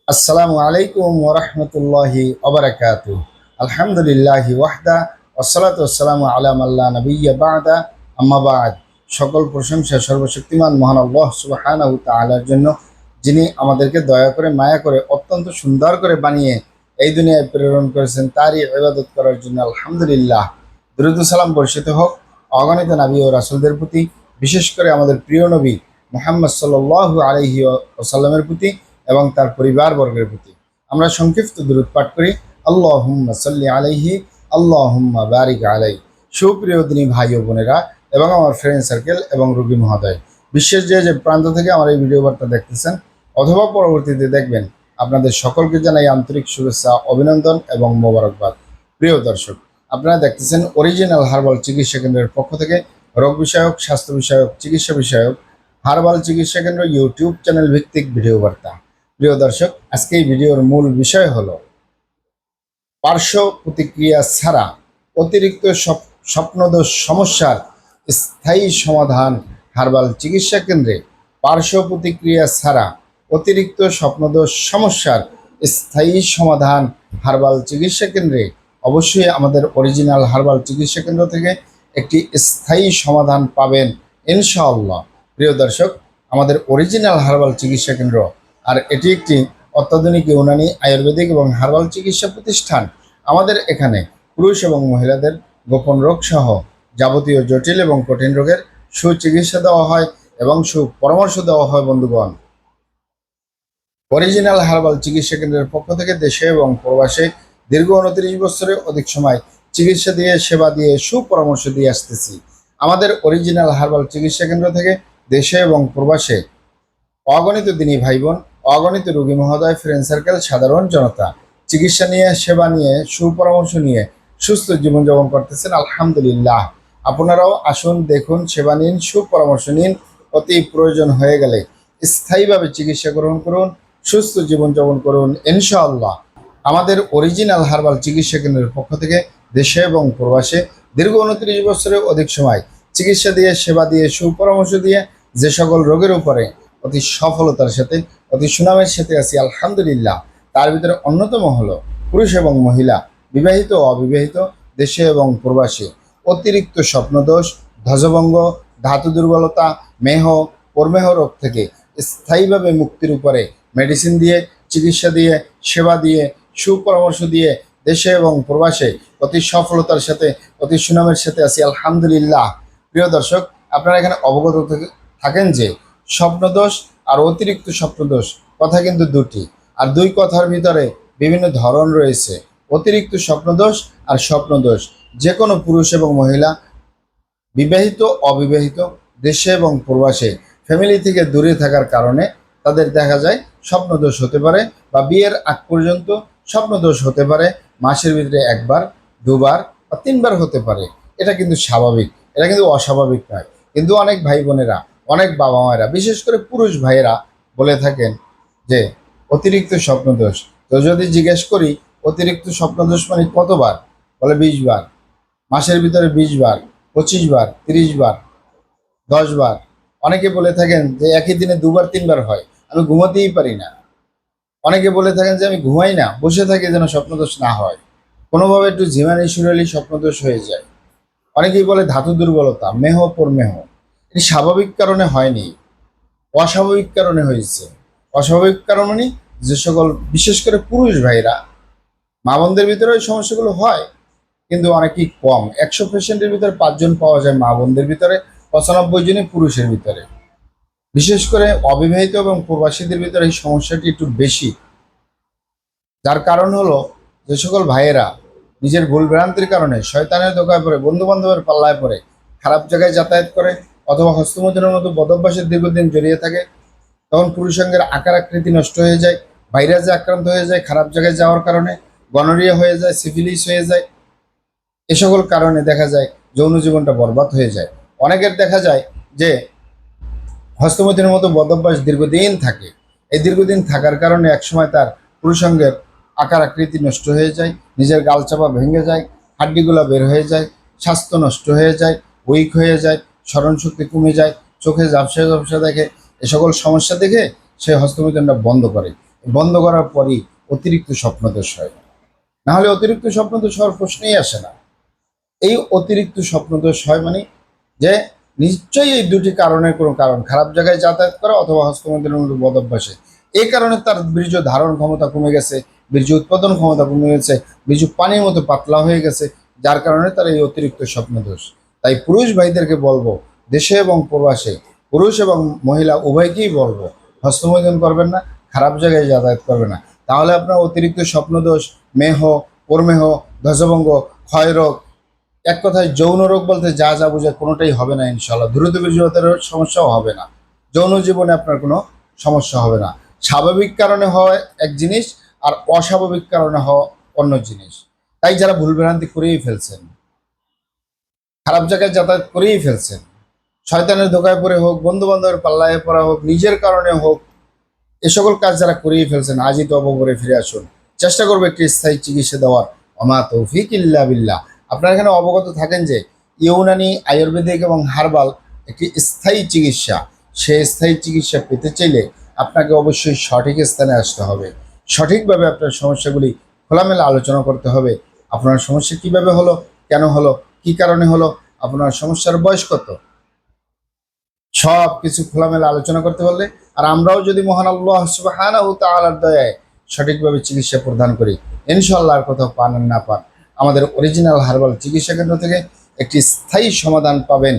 আসসালামু আলাইকুম ওয়া রাহমাতুল্লাহি ওয়া বারাকাতুহু। আলহামদুলিল্লাহি ওয়াহদা ওয়াসসালাতু ওয়াসসালামু আলা মান লা নাবিয়্যা বা'দা আম্মা বা'দ। সকল প্রশংসা সর্বশক্তিমান মহান আল্লাহ সুবহানাহু ওয়া তাআলার জন্য, যিনি আমাদেরকে দয়া করে মায়া করে অত্যন্ত সুন্দর করে বানিয়ে এই দুনিয়ায় প্রেরণ করেছেন, তারই ইবাদত করার জন্য আলহামদুলিল্লাহ। দুরূদ ও সালাম বর্ষিত হোক অগণিত নবী ও রাসূলদের প্রতি, বিশেষ করে আমাদের প্রিয় নবী মুহাম্মদ সাল্লাল্লাহু আলাইহি ওয়াসাল্লামের প্রতি এবং তার পরিবারবর্গের প্রতি। আমরা সংক্ষিপ্ত দুরূদ পাঠ করি। আল্লাহুম্মা সাল্লি আলাইহি, আল্লাহুম্মা বারিক আলাইহি। সুপ্রিয় দিনী ভাই ও বোনেরা এবং আমার ফ্রেন্ড সার্কেল এবং রোগী মহোদয়, বিশ্বের যে যে প্রান্ত থেকে আমার এই ভিডিও বার্তা দেখতেছেন অথবা পরবর্তীতে দেখবেন, আপনাদের সকলকে জানাই আন্তরিক শুভেচ্ছা, অভিনন্দন এবং মোবারকবাদ। প্রিয় দর্শক, আপনারা দেখতেছেন অরিজিনাল হার্বাল চিকিৎসা কেন্দ্রের পক্ষ থেকে রোগ বিষয়ক, স্বাস্থ্য বিষয়ক, চিকিৎসা বিষয়ক হার্বাল চিকিৎসা কেন্দ্র ইউটিউব চ্যানেল ভিত্তিক ভিডিও বার্তা। প্রিয় দর্শক, আজকে এই ভিডিওর মূল বিষয় হলো পার্শ্ব প্রতিক্রিয়া ছাড়া অতিরিক্ত স্বপ্নদোষ সমস্যার স্থায়ী সমাধান হার্বাল চিকিৎসা কেন্দ্রে। পার্শ্ব প্রতিক্রিয়া ছাড়া অতিরিক্ত স্বপ্নদোষ সমস্যার স্থায়ী সমাধান হার্বাল চিকিৎসা কেন্দ্রে। অবশ্যই আমাদের অরিজিনাল হার্বাল চিকিৎসা কেন্দ্র থেকে একটি স্থায়ী সমাধান পাবেন ইনশাআল্লাহ। প্রিয় দর্শক, আমাদের অরিজিনাল হার্বাল চিকিৎসা কেন্দ্র আর এটি একটি অত্যাধুনিক ইউনানি, আয়ুর্বেদিক এবং হার্বাল চিকিৎসা প্রতিষ্ঠান। আমাদের এখানে পুরুষ এবং মহিলাদের গোপন রোগ সহ যাবতীয় জটিল এবং কঠিন রোগের সুচিকিৎসা দেওয়া হয় এবং সুপরামর্শ দেওয়া হয়। বন্ধুগণ, অরিজিনাল হার্বাল চিকিৎসা কেন্দ্রের পক্ষ থেকে দেশে এবং প্রবাসে দীর্ঘ 29 বছরের অধিক সময় চিকিৎসা দিয়ে, সেবা দিয়ে, সুপরামর্শ দিয়ে আসতেছি। আমাদের অরিজিনাল হার্বাল চিকিৎসা কেন্দ্র থেকে দেশে এবং প্রবাসে অগণিত দিনী ভাই বোন, অগণিত রোগী মহোদয়, ফ্রেন্ড সার্কেল, সাধারণ জনতা চিকিৎসা নিয়ে, সেবা নিয়ে, সুপরামর্শ নিয়ে সুস্থ জীবনযাপন করতেছেন আলহামদুলিল্লাহ। আপনারাও আসুন, দেখুন, সেবা নিন, সুপরামর্শ নিন। অতি প্রয়োজন হয়ে গেলে স্থায়ীভাবে চিকিৎসা গ্রহণ করুন, সুস্থ জীবনযাপন করুন ইনশাআল্লাহ। আমাদের অরিজিনাল হার্বাল চিকিৎসা কেন্দ্রের পক্ষ থেকে দেশে এবং প্রবাসে দীর্ঘ 29 বছরের অধিক সময় চিকিৎসা দিয়ে, সেবা দিয়ে, সুপরামর্শ দিয়ে যে সকল রোগের উপরে অতি সফলতার সাথে, অতি সুনামের সাথে আছি আলহামদুলিল্লাহ, তার ভিতরে অন্যতম হলো পুরুষ এবং মহিলা, বিবাহিত ও অবিবাহিত, দেশে এবং প্রবাসী অতিরিক্ত স্বপ্নদোষ, ধ্বজভঙ্গ, ধাতু দুর্বলতা, মেহ, প্রমেহ রোগ থেকে স্থায়ীভাবে মুক্তির উপরে মেডিসিন দিয়ে, চিকিৎসা দিয়ে, সেবা দিয়ে, সুপরামর্শ দিয়ে দেশে এবং প্রবাসে অতি সফলতার সাথে, অতি সুনামের সাথে আছি আলহামদুলিল্লাহ। প্রিয় দর্শক, আপনারা এখানে অবগত থাকেন যে স্বপ্নদোষ আর অতিরিক্ত স্বপ্নদোষ কথা কিন্তু দুটি, আর দুই কথার ভিতরে বিভিন্ন ধরন রয়েছে। অতিরিক্ত স্বপ্নদোষ আর স্বপ্নদোষ যে কোনো পুরুষ এবং মহিলা, বিবাহিত, অবিবাহিত, দেশে এবং প্রবাসে ফ্যামিলি থেকে দূরে থাকার কারণে তাদের দেখা যায় স্বপ্নদোষ হতে পারে, বা বিয়ের আগ পর্যন্ত স্বপ্নদোষ হতে পারে। মাসের ভিতরে একবার, দুবার বা তিনবার হতে পারে। এটা কিন্তু স্বাভাবিক, এটা কিন্তু অস্বাভাবিক নয়। কিন্তু অনেক ভাই বোনেরা, অনেক বাবা মায়েরা, বিশেষ করে পুরুষ ভাইয়েরা বলে থাকেন যে অতিরিক্ত স্বপ্নদোষ। তো যদি জিজ্ঞেস করি অতিরিক্ত স্বপ্নদোষ মানে কতবার, বলে 20 বার। মাসের ভিতরে 20 বার, 25 বার, 30 বার, 10 বার। অনেকে বলে থাকেন যে একই দিনে দুবার তিনবার হয়, আমি ঘুমাতেই পারি না। অনেকে বলে থাকেন যে আমি ঘুমাই না, বসে থাকি যেন স্বপ্নদোষ না হয়, কোনোভাবে একটু ঝিমানি শুরুলি স্বপ্নদোষ হয়ে যায়। অনেকেই বলে ধাতু দুর্বলতা, মেহ, প্রমেহ। এটি স্বাভাবিক কারণে হয়নি, অস্বাভাবিক কারণে হয়েছে। অস্বাভাবিক কারণ মানে যে সকল বিশেষ করে পুরুষ ভাইরা, মা বোনদের ভিতরে ওই সমস্যাগুলো হয়, কিন্তু অনেকই কম। 100%-এর ভিতরে 5 জন পাওয়া যায় মা বোনদের ভিতরে, 95 জনই পুরুষের ভিতরে। বিশেষ করে অবিবাহিত এবং প্রবাসীদের ভিতরে এই সমস্যাটি একটু বেশি। যার কারণ হলো যে সকল ভাইয়েরা নিজের ভুল ভ্রান্তির কারণে শয়তানের ধোকায় পড়ে, বন্ধু বান্ধবের পাল্লায় পড়ে, খারাপ জায়গায় যাতায়াত করে, অথবা হস্তমৈথুনের মতো বদভ্যাসের দীর্ঘদিন জড়িয়ে থাকে, তখন পুরুষাঙ্গের আকার আকৃতি নষ্ট হয়ে যায়, ভাইরাসে আক্রান্ত হয়ে যায়, খারাপ জায়গায় যাওয়ার কারণে গনোরিয়া হয়ে যায়, সিফিলিস হয়ে যায়। এ সকল কারণে দেখা যায় যৌন জীবনটা বরবাদ হয়ে যায়। অনেকের দেখা যায় যে হস্তমৈথুনের মতো বদভ্যাস দীর্ঘদিন থাকে। এই দীর্ঘদিন থাকার কারণে একসময় তার পুরুষাঙ্গের আকার আকৃতি নষ্ট হয়ে যায়, নিজের গালচাপা ভেঙে যায়, হাড্ডিগুলো বের হয়ে যায়, স্বাস্থ্য নষ্ট হয়ে যায়, উইক হয়ে যায়, স্মরণশক্তি কমে যায়, চোখে ঝাপসা ঝাপসা দেখে। এ সকল সমস্যা দেখে সে হস্তমৈথুনটা বন্ধ করে। বন্ধ করার পরই অতিরিক্ত স্বপ্নদোষ হয়। না হলে অতিরিক্ত স্বপ্নদোষ হওয়ার প্রশ্নই আসে না। এই অতিরিক্ত স্বপ্নদোষ হয় মানে যে নিশ্চয়ই এই দুটি কারণের কোনো কারণ, খারাপ জায়গায় যাতায়াত করা অথবা হস্তমৈথুনের মতো বদ অভ্যাসে। এই কারণে তার বীর্য ধারণ ক্ষমতা কমে গেছে, বীর্য উৎপাদন ক্ষমতা কমে গেছে, বীর্য পানির মতো পাতলা হয়ে গেছে, যার কারণে তার এই অতিরিক্ত স্বপ্নদোষ। তাই পুরুষ ভাইদেরকে বলবো, দেশে এবং প্রবাসে, পুরুষ এবং মহিলা উভয়কেই বলবো, হস্তমৈথুন করবেন না, খারাপ জায়গায় যাতায়াত করবে না। তাহলে আপনার অতিরিক্ত স্বপ্নদোষ, মেহ, প্রমেহ, ধ্বজভঙ্গ, ক্ষয়রোগ, এক কথায় যৌন রোগ বলতে যা যা বোঝায় কোনোটাই হবে না ইনশাল্লাহ। দ্রুত বীর্যপাতের সমস্যাও হবে না, যৌন জীবনে আপনার কোনো সমস্যা হবে না। স্বাভাবিক কারণে হয় এক জিনিস, আর অস্বাভাবিক কারণে হওয়া অন্য জিনিস। তাই যারা ভুলভ্রান্তি করেই ফেলছেন, খারাপ জায়গায় যাতায়াত করেই ফেলছেন, শয়তানের ধোকায় পড়ে হোক, বন্ধু বান্ধবের পাল্লায় পড়া হোক, নিজের কারণে হোক, এ সকল কাজ যারা করিয়ে ফেলছেন আজই তওবা করে ফিরে আসুন। চেষ্টা করবো একটি স্থায়ী চিকিৎসা দেওয়ার। ওমা তৌফিক ইল্লা বিল্লাহ। আপনারা এখানে অবগত থাকেন যে ইউনানি, আয়ুর্বেদিক এবং হার্বাল একটি স্থায়ী চিকিৎসা। সেই স্থায়ী চিকিৎসা পেতে চাইলে আপনাকে অবশ্যই সঠিক স্থানে আসতে হবে, সঠিকভাবে আপনার সমস্যাগুলি খোলামেলা আলোচনা করতে হবে। আপনার সমস্যা কিভাবে হলো, কেন হলো, কি কারণে হলো, আপনার সমস্যার বয়স কত, সব কিছু খোলামেলা আলোচনা করতে পারলে, আর আমরাও যদি মহান আল্লাহ সুবহানাহু ওয়া তাআলার দয়ায় সঠিকভাবে চিকিৎসা প্রদান করি, ইনশাআল্লাহ আর কোথাও পান আর না পান, আমাদের অরিজিনাল হার্বাল চিকিৎসা কেন্দ্র থেকে একটি স্থায়ী সমাধান পাবেন,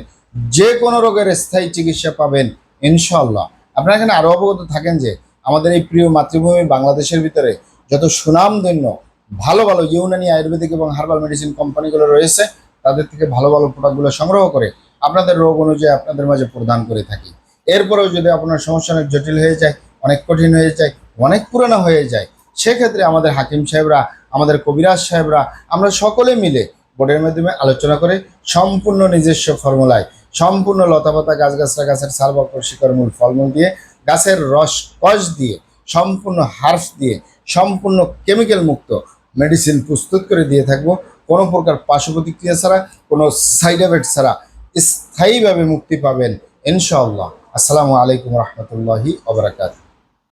যে কোনো রোগের স্থায়ী চিকিৎসা পাবেন ইনশাআল্লাহ। আপনারা এখানে আরও অবগত থাকেন যে আমাদের এই প্রিয় মাতৃভূমি বাংলাদেশের ভিতরে যত সুনামধন্য ভালো ভালো ইউনানি, আয়ুর্বেদিক এবং হার্বাল মেডিসিন কোম্পানিগুলো রয়েছে, তাদের থেকে ভালো ভালো প্রোডাক্টগুলো সংগ্রহ করে আপনাদের রোগ অনুযায়ী আপনাদের মাঝে প্রদান করে থাকি। এরপরেও যদি আপনার সমস্যা অনেক জটিল হয়ে যায়, অনেক কঠিন হয়ে যায়, অনেক পুরানো হয়ে যায়, সেক্ষেত্রে আমাদের হাকিম সাহেবরা, আমাদের কবিরাজ সাহেবরা, আমরা সকলে মিলে বোর্ডের মাধ্যমে আলোচনা করে সম্পূর্ণ নিজস্ব ফর্মুলায়, সম্পূর্ণ লতাপাতা, গাছগাছরা, গাছের সার, বাকড়, শিকড়, মূল, ফলমূল দিয়ে, গাছের রস কষ দিয়ে, সম্পূর্ণ হার্বস দিয়ে, সম্পূর্ণ কেমিক্যাল মুক্ত মেডিসিন প্রস্তুত করে দিয়ে থাকবো, কোনো প্রকার পার্শ্ব প্রতিক্রিয়া ছাড়া, কোনো সাইড এফেক্ট ছাড়া স্থায়ীভাবে মুক্তি পাবেন ইনশাআল্লাহ। আসসালামু আলাইকুম রহমতুল্লাহি ওয়া বারাকাতুহু।